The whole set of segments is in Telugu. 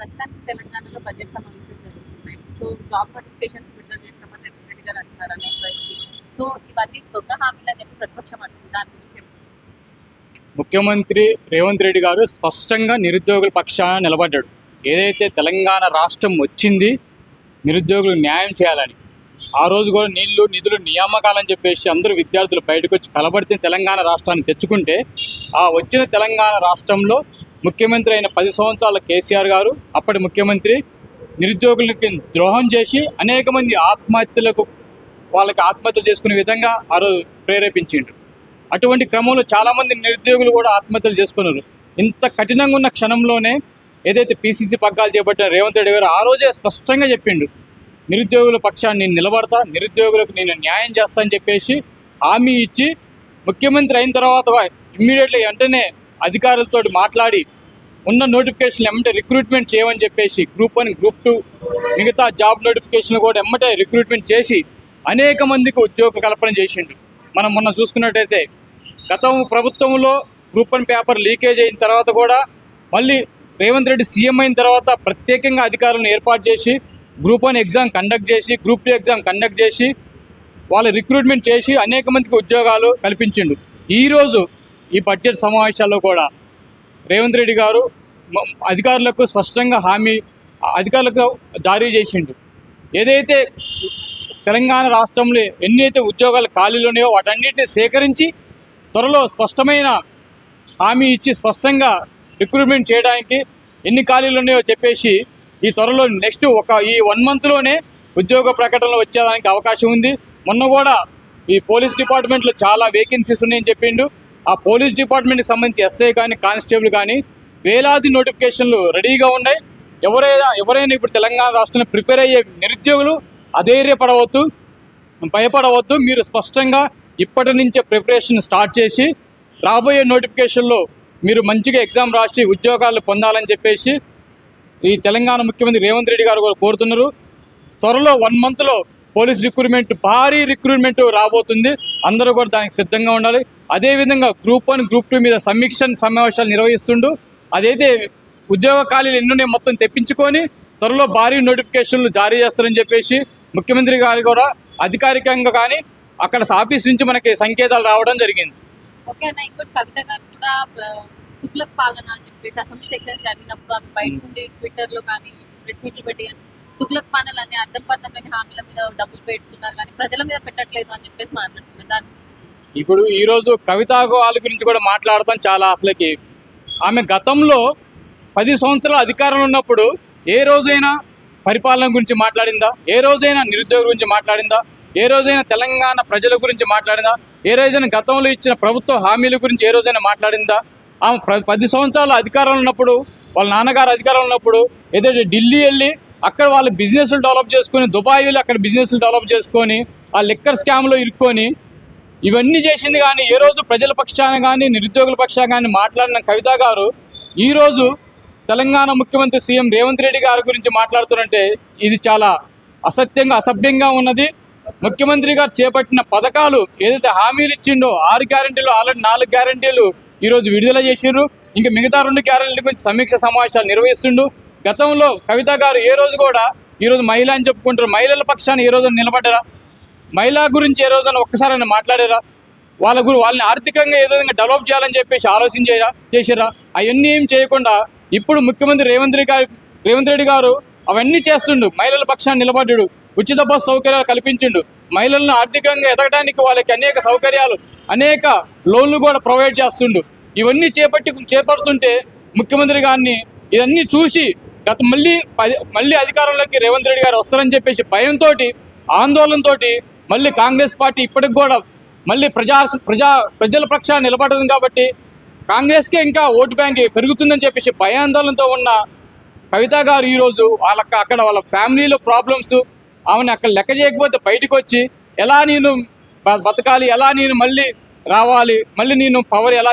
ప్రస్తుతానికి తెలంగాణలో బడ్జెట్ సమావేశాలు జరుగుతున్నాయి. సో జాబ్ నోటిఫికేషన్స్ విడుదల చేసినామని రేవంత్ రెడ్డి గారు అంటున్నారు అనేక వయసు. సో ఇవన్నీ దొంగ హామీలు అని చెప్పి ప్రతిపక్షం అంటుంది. దాని గురించి ముఖ్యమంత్రి రేవంత్ రెడ్డి గారు స్పష్టంగా నిరుద్యోగుల పక్షాన నిలబడ్డాడు. ఏదైతే తెలంగాణ రాష్ట్రం వచ్చింది నిరుద్యోగులు న్యాయం చేయాలని, ఆ రోజు కూడా నిధులు నియామకాలని చెప్పేసి అందరూ విద్యార్థులు బయటకు వచ్చి కలబడితే తెలంగాణ రాష్ట్రాన్ని తెచ్చుకుంటే, ఆ వచ్చిన తెలంగాణ రాష్ట్రంలో ముఖ్యమంత్రి అయిన 10 సంవత్సరాల కేసీఆర్ గారు అప్పటి ముఖ్యమంత్రి నిరుద్యోగులకి ద్రోహం చేసి అనేక మంది వాళ్ళకి ఆత్మహత్యలు చేసుకునే విధంగా ఆ రోజు ప్రేరేపించిండు. అటువంటి క్రమంలో చాలామంది నిరుద్యోగులు కూడా ఆత్మహత్యలు చేసుకున్నారు. ఇంత కఠినంగా ఉన్న క్షణంలోనే ఏదైతే పీసీసీ పగ్గాలు చేపట్టిన రేవంత్ రెడ్డి గారు ఆ రోజే స్పష్టంగా చెప్పిండు, నిరుద్యోగుల పక్షాన్ని నేను నిలబడతా, నిరుద్యోగులకు నేను న్యాయం చేస్తా అని చెప్పేసి హామీ ఇచ్చి ముఖ్యమంత్రి అయిన తర్వాత ఇమ్మీడియట్లీ వెంటనే అధికారులతో మాట్లాడి ఉన్న నోటిఫికేషన్లు ఎమ్మటే రిక్రూట్మెంట్ చేయమని చెప్పేసి గ్రూప్ 1, గ్రూప్ 2 మిగతా జాబ్ నోటిఫికేషన్లు కూడా ఎమ్మటే రిక్రూట్మెంట్ చేసి అనేక మందికి ఉద్యోగ కల్పన చేసిండు. మనం మొన్న చూసుకున్నట్టయితే గతం ప్రభుత్వంలో గ్రూప్ 1 పేపర్ లీకేజ్ అయిన తర్వాత కూడా మళ్ళీ రేవంత్ రెడ్డి సీఎం అయిన తర్వాత ప్రత్యేకంగా అధికారులను ఏర్పాటు చేసి గ్రూప్ 1 ఎగ్జామ్ కండక్ట్ చేసి, గ్రూప్ 2 ఎగ్జామ్ కండక్ట్ చేసి వాళ్ళు రిక్రూట్మెంట్ చేసి అనేక మందికి ఉద్యోగాలు కల్పించిండు. ఈరోజు ఈ బడ్జెట్ సమావేశాల్లో కూడా రేవంత్ రెడ్డి గారు అధికారులకు స్పష్టంగా అధికారులకు జారీ చేసిండు. ఏదైతే తెలంగాణ రాష్ట్రంలో ఎన్నైతే ఉద్యోగాలు ఖాళీలు ఉన్నాయో వాటన్నిటిని సేకరించి త్వరలో స్పష్టమైన హామీ ఇచ్చి స్పష్టంగా రిక్రూట్మెంట్ చేయడానికి ఎన్ని ఖాళీలు ఉన్నాయో చెప్పేసి ఈ త్వరలో నెక్స్ట్ ఈ 1 మంత్లోనే ఉద్యోగ ప్రకటనలు వచ్చేదానికి అవకాశం ఉంది. మొన్న కూడా ఈ పోలీస్ డిపార్ట్మెంట్లో చాలా వేకెన్సీస్ ఉన్నాయని చెప్పిండు. ఆ పోలీస్ డిపార్ట్మెంట్కి సంబంధించి ఎస్ఐ కానీ కానిస్టేబుల్ కానీ వేలాది నోటిఫికేషన్లు రెడీగా ఉన్నాయి. ఎవరైనా ఇప్పుడు తెలంగాణ రాష్ట్రంలో ప్రిపేర్ అయ్యే నిరుద్యోగులు అధైర్యపడవద్దు, భయపడవద్దు. మీరు స్పష్టంగా ఇప్పటి నుంచే ప్రిపరేషన్ స్టార్ట్ చేసి రాబోయే నోటిఫికేషన్లో మీరు మంచిగా ఎగ్జామ్ రాసి ఉద్యోగాలు పొందాలని చెప్పేసి ఈ తెలంగాణ ముఖ్యమంత్రి రేవంత్ రెడ్డి గారు కూడా కోరుతున్నారు. త్వరలో 1 మంత్లో పోలీస్ భారీ రిక్రూట్మెంట్ రాబోతుంది. అందరూ కూడా దానికి సిద్ధంగా ఉండాలి. అదేవిధంగా గ్రూప్ 1, గ్రూప్ 2 మీద సమావేశాలు నిర్వహిస్తుండు. అదైతే ఉద్యోగ ఖాళీలు ఎన్నునే మొత్తం తెప్పించుకొని త్వరలో భారీ నోటిఫికేషన్లు జారీ చేస్తారని చెప్పేసి ముఖ్యమంత్రి గారు కూడా అధికారికంగా కానీ అక్కడ ఆఫీస్ నుంచి మనకి సంకేతాలు రావడం జరిగింది. ఓకే అన్న, ఇంకోటి కవిత గారు కూడా తుగ్లక్ పాలన అని చెప్పేసి అసెంబ్లీ సెక్షన్స్ జరిగినప్పుడు ఆమె బయట ఉండి ట్విట్టర్లో కానీ ప్రెస్ మీట్లు పెట్టి కానీ తుగ్లక్ పాలన అని అర్థం లేని హామీల మీద డబ్బులు పెడుతున్నారు కానీ ప్రజల మీద పెట్టట్లేదు అని చెప్పేసి మాట్లాడుతున్నారు. దాన్ని ఇప్పుడు ఈరోజు కవిత వాళ్ళ గురించి కూడా మాట్లాడతాం. చాలా అసలుకి ఆమె గతంలో 10 సంవత్సరాల అధికారంలో ఉన్నప్పుడు ఏ రోజైనా పరిపాలన గురించి మాట్లాడిందా? ఏ రోజైనా నిరుద్యోగ గురించి మాట్లాడిందా? ఏ రోజైనా తెలంగాణ ప్రజల గురించి మాట్లాడిందా? ఏ రోజైనా గతంలో ఇచ్చిన ప్రభుత్వ హామీల గురించి ఏ రోజైనా మాట్లాడిందా? ఆమె 10 సంవత్సరాల అధికారంలో ఉన్నప్పుడు, వాళ్ళ నాన్నగారు అధికారంలో ఉన్నప్పుడు ఏదైతే ఢిల్లీ వెళ్ళి అక్కడ వాళ్ళ బిజినెస్లు డెవలప్ చేసుకొని, దుబాయ్ వెళ్ళి అక్కడ బిజినెస్లు డెవలప్ చేసుకొని ఆ లిక్కర్ స్కామ్లో ఇరుక్కొని ఇవన్నీ చేసింది. కానీ ఏ రోజు ప్రజల పక్షాన కానీ నిరుద్యోగుల పక్షాన కానీ మాట్లాడిన కవిత గారు ఈరోజు తెలంగాణ ముఖ్యమంత్రి సీఎం రేవంత్ రెడ్డి గారి గురించి మాట్లాడుతుంటే ఇది చాలా అసభ్యంగా ఉన్నది. ముఖ్యమంత్రి గారు చేపట్టిన పథకాలు ఏదైతే హామీలు ఇచ్చిండో 6 గ్యారెంటీలు ఆల్రెడీ 4 గ్యారెంటీలు ఈరోజు విడుదల చేసిండ్రు. ఇంకా మిగతా 2 గ్యారెంటీల గురించి సమీక్ష సమావేశాలు నిర్వహిస్తుండు. గతంలో కవిత గారు ఏ రోజు కూడా ఈరోజు మహిళ అని చెప్పుకుంటారు, మహిళల పక్షాన్ని ఏ రోజు నిలబడ్డారా? మహిళా గురించి ఏ రోజైనా ఒక్కసారైనా మాట్లాడారా? వాళ్ళని ఆర్థికంగా ఏ విధంగా డెవలప్ చేయాలని చెప్పేసి చేసారా? అవన్నీ ఏం చేయకుండా ఇప్పుడు ముఖ్యమంత్రి రేవంత్ రెడ్డి గారు అవన్నీ చేస్తుండు. మహిళల పక్షాన్ని నిలబడ్డాడు, ఉచిత బస్ సౌకర్యాలు కల్పించిండు, మహిళలను ఆర్థికంగా ఎదగడానికి వాళ్ళకి అనేక సౌకర్యాలు, అనేక లోన్లు కూడా ప్రొవైడ్ చేస్తుండు. ఇవన్నీ చేపడుతుంటే ముఖ్యమంత్రి గారిని ఇవన్నీ చూసి మళ్ళీ అధికారంలోకి రేవంత్ రెడ్డి గారు వస్తారని చెప్పేసి భయంతో, ఆందోళనతో మళ్ళీ కాంగ్రెస్ పార్టీ ఇప్పటికి కూడా మళ్ళీ ప్రజల పక్షాన్ని నిలబడదు కాబట్టి కాంగ్రెస్కే ఇంకా ఓటు బ్యాంక్ పెరుగుతుందని చెప్పేసి భయాందోళనతో ఉన్న కవిత గారు ఈరోజు అక్కడ వాళ్ళ ఫ్యామిలీలో ప్రాబ్లమ్స్ ఆమెను అక్కడ లెక్క చేయకపోతే బయటకు వచ్చి ఎలా నేను బతకాలి, ఎలా నేను మళ్ళీ రావాలి, మళ్ళీ నేను పవర్ ఎలా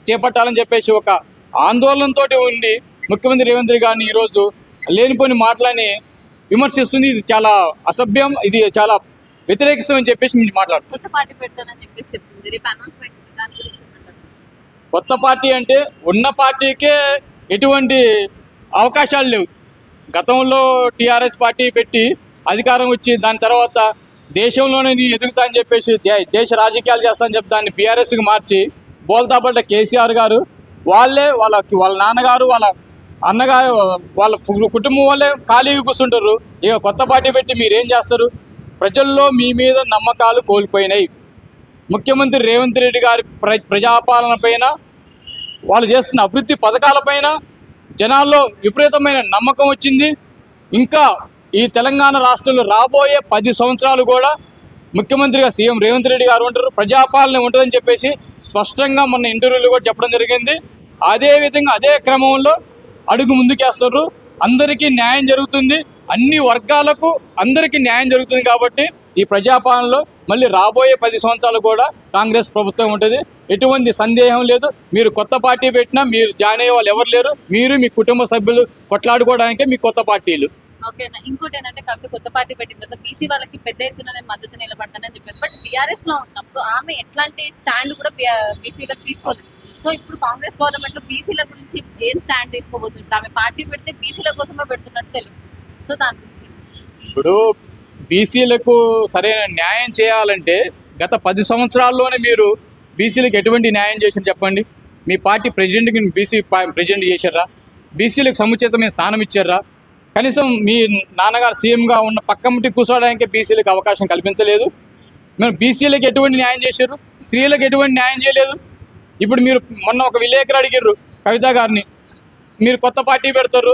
చేపట్టాలని చెప్పేసి ఒక ఆందోళనతో ఉండి ముఖ్యమంత్రి రేవంత్ రెడ్డి గారిని ఈరోజు లేనిపోని మాటలని విమర్శిస్తుంది. ఇది చాలా అసభ్యం, ఇది చాలా వ్యతిరేకిస్తామని చెప్పేసి మీరు మాట్లాడుతున్నారు. కొత్త పార్టీ అంటే ఉన్న పార్టీకే ఎటువంటి అవకాశాలు లేవు. గతంలో టీఆర్ఎస్ పార్టీ పెట్టి అధికారం వచ్చి దాని తర్వాత దేశంలోనే నేను ఎదుగుతా అని చెప్పేసి దేశ రాజకీయాలు చేస్తానని చెప్పి దాన్ని బీఆర్ఎస్కి మార్చి బోల్తాపడ్డ కేసీఆర్ గారు వాళ్ళ నాన్నగారు వాళ్ళ అన్నగారు వాళ్ళ కుటుంబం వాళ్ళే ఖాళీగా కూర్చుంటారు. ఇక కొత్త పార్టీ పెట్టి మీరేం చేస్తారు? ప్రజల్లో మీ మీద నమ్మకాలు కోల్పోయినాయి. ముఖ్యమంత్రి రేవంత్ రెడ్డి గారి ప్రజాపాలన పైన వాళ్ళు చేస్తున్న అభివృద్ధి పథకాలపైన జనాల్లో విపరీతమైన నమ్మకం వచ్చింది. ఇంకా ఈ తెలంగాణ రాష్ట్రంలో రాబోయే 10 సంవత్సరాలు కూడా ముఖ్యమంత్రిగా సీఎం రేవంత్ రెడ్డి గారు ఉంటారు, ప్రజాపాలన ఉంటుందని చెప్పేసి స్పష్టంగా మొన్న ఇంటర్వ్యూలో కూడా చెప్పడం జరిగింది. అదేవిధంగా అదే క్రమంలో అడుగు ముందుకేస్తారు. అందరికీ న్యాయం జరుగుతుంది, అన్ని వర్గాలకు అందరికీ న్యాయం జరుగుతుంది. కాబట్టి ఈ ప్రజాపాలనలో మళ్ళీ రాబోయే 10 సంవత్సరాలు కూడా కాంగ్రెస్ ప్రభుత్వం ఉంటుంది, ఎటువంటి సందేహం లేదు. మీరు కొత్త పార్టీ పెట్టినా మీరు జాయిన్ అయ్యే వాళ్ళు ఎవరు లేరు. మీరు మీ కుటుంబ సభ్యులు కొట్లాడుకోవడానికే మీ కొత్త పార్టీలు. ఓకేనా, ఇంకోటి ఏంటంటే కవిత కొత్త పార్టీ పెట్టిన తర్వాత బీసీ వాళ్ళకి పెద్ద ఎత్తున నేను మద్దతు నిలబడతానని చెప్పారు. బట్ బీఆర్ఎస్ లో ఉన్నప్పుడు ఆమె ఎట్లాంటి స్టాండ్ కూడా బీసీలకు తీసుకోలేదు. సో ఇప్పుడు కాంగ్రెస్ గవర్నమెంట్ లో బీసీల గురించి ఏం స్టాండ్ తీసుకోబోతుంది? ఆమె పార్టీ పెడితే బీసీల కోసమే పెడుతున్నట్టు తెలుస్తుంది. సో దాని గురించి ఇప్పుడు బీసీలకు సరైన న్యాయం చేయాలంటే గత 10 సంవత్సరాల్లోనే మీరు బీసీలకు ఎటువంటి న్యాయం చేశారు చెప్పండి? మీ పార్టీ ప్రెసిడెంట్కి బీసీ ప్రెసిడెంట్ చేశారా? బీసీలకు సముచితమైన స్థానం ఇచ్చారా? కనీసం మీ నాన్నగారు సీఎంగా ఉన్న పక్కమిటి కూర్చోవడానికి బీసీలకు అవకాశం కల్పించలేదు. మీరు బీసీలకు ఎటువంటి న్యాయం చేశారు? స్త్రీలకు ఎటువంటి న్యాయం చేయలేదు. ఇప్పుడు మీరు మొన్న ఒక విలేకరు అడిగారు కవిత గారిని, మీరు కొత్త పార్టీ పెడతారు,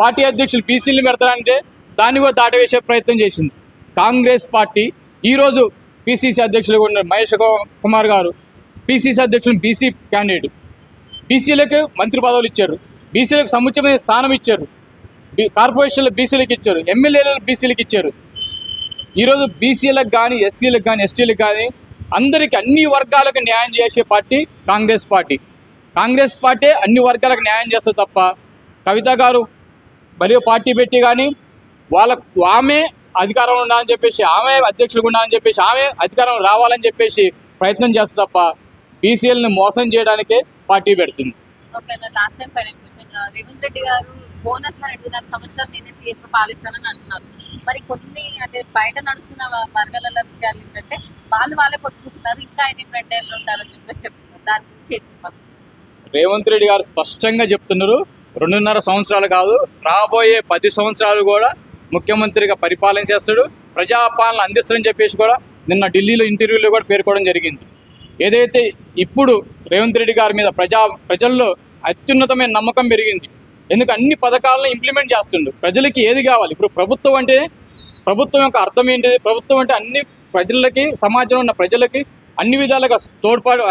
పార్టీ అధ్యక్షులు బీసీలు పెడతారంటే దాన్ని కూడా దాటవేసే ప్రయత్నం చేసింది కాంగ్రెస్ పార్టీ. ఈరోజు పీసీసీ అధ్యక్షులుగా ఉన్న మహేష్ కుమార్ గారు పీసీసీ అధ్యక్షులు బీసీ క్యాండిడేట్. బీసీలకు మంత్రి పదవులు ఇచ్చారు, బీసీలకు సముచితమైన స్థానం ఇచ్చారు, కార్పొరేషన్లు బీసీలకు ఇచ్చారు, ఎమ్మెల్యేలు బీసీలకు ఇచ్చారు. ఈరోజు బీసీలకు కానీ ఎస్సీలకు కానీ ఎస్టీలకు కానీ అందరికీ అన్ని వర్గాలకు న్యాయం చేసే party Congress party. Congress party అన్ని వర్గాలకు న్యాయం చేస్తుంది తప్ప కవిత గారు మరియు పార్టీ పెట్టి కానీ ఆమె అధికారంలో ఉండాలని చెప్పేసి, ఆమె అధ్యక్షులుగా ఉండాలని చెప్పేసి, ఆమె అధికారం రావాలని చెప్పేసి ప్రయత్నం చేస్తుంది తప్ప బీసీఎల్ని మోసం చేయడానికే పార్టీ పెడుతుంది. ఓకేనా, last time final question, Revanth Reddy గారు బోనస్ గా 2 సంవత్సరాలు నేనే సీఎంగా పాలిస్తానని అంటున్నారు. మరి కొన్ని అంటే బయట నడుస్తున్న వర్గాల విషయాలు ఏంటంటే వాళ్ళే కొట్టుకుంటున్నారు, ఇంకా ఆయన 2 ఏళ్ళు ఉంటారని చెప్పేసి చెప్తున్నారు. దాని గురించి చెప్తున్నారు. రేవంత్ రెడ్డి గారు స్పష్టంగా చెప్తున్నారు, 2.5 సంవత్సరాలు కాదు, రాబోయే 10 సంవత్సరాలు కూడా ముఖ్యమంత్రిగా పరిపాలన చేస్తాడు, ప్రజాపాలన అందిస్తాడని చెప్పేసి కూడా నిన్న ఢిల్లీలో ఇంటర్వ్యూలో కూడా పేర్కోవడం జరిగింది. ఏదైతే ఇప్పుడు రేవంత్ రెడ్డి గారి మీద ప్రజల్లో అత్యున్నతమైన నమ్మకం పెరిగింది. ఎందుకు అన్ని పథకాలను ఇంప్లిమెంట్ చేస్తుండు. ప్రజలకి ఏది కావాలి? ఇప్పుడు ప్రభుత్వం అంటే, ప్రభుత్వం యొక్క అర్థం ఏంటిది? ప్రభుత్వం అంటే అన్ని ప్రజలకి, సమాజంలో ఉన్న ప్రజలకి అన్ని విధాలుగా తోడ్పాటు,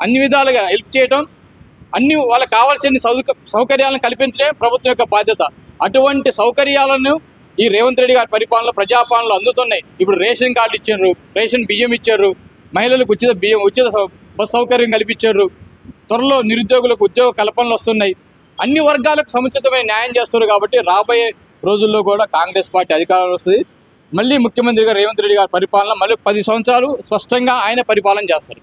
అన్ని విధాలుగా హెల్ప్ చేయడం, అన్ని వాళ్ళకి కావాల్సిన సౌకర్యాలను కల్పించడమే ప్రభుత్వం యొక్క బాధ్యత. అటువంటి సౌకర్యాలను ఈ రేవంత్ రెడ్డి గారి పరిపాలనలో, ప్రజాపాలనలో అందుతున్నాయి. ఇప్పుడు రేషన్ కార్డు ఇచ్చారు, రేషన్ బియ్యం ఇచ్చారు, మహిళలకు ఉచిత బస్ సౌకర్యం కల్పించారు, త్వరలో నిరుద్యోగులకు ఉద్యోగ కల్పనలు వస్తున్నాయి. అన్ని వర్గాలకు సముచితమైన న్యాయం చేస్తారు. కాబట్టి రాబోయే రోజుల్లో కూడా కాంగ్రెస్ పార్టీ అధికారం వస్తుంది. మళ్ళీ ముఖ్యమంత్రిగా రేవంత్ రెడ్డి గారి పరిపాలన మళ్ళీ 10 సంవత్సరాలు స్పష్టంగా ఆయన పరిపాలన చేస్తారు.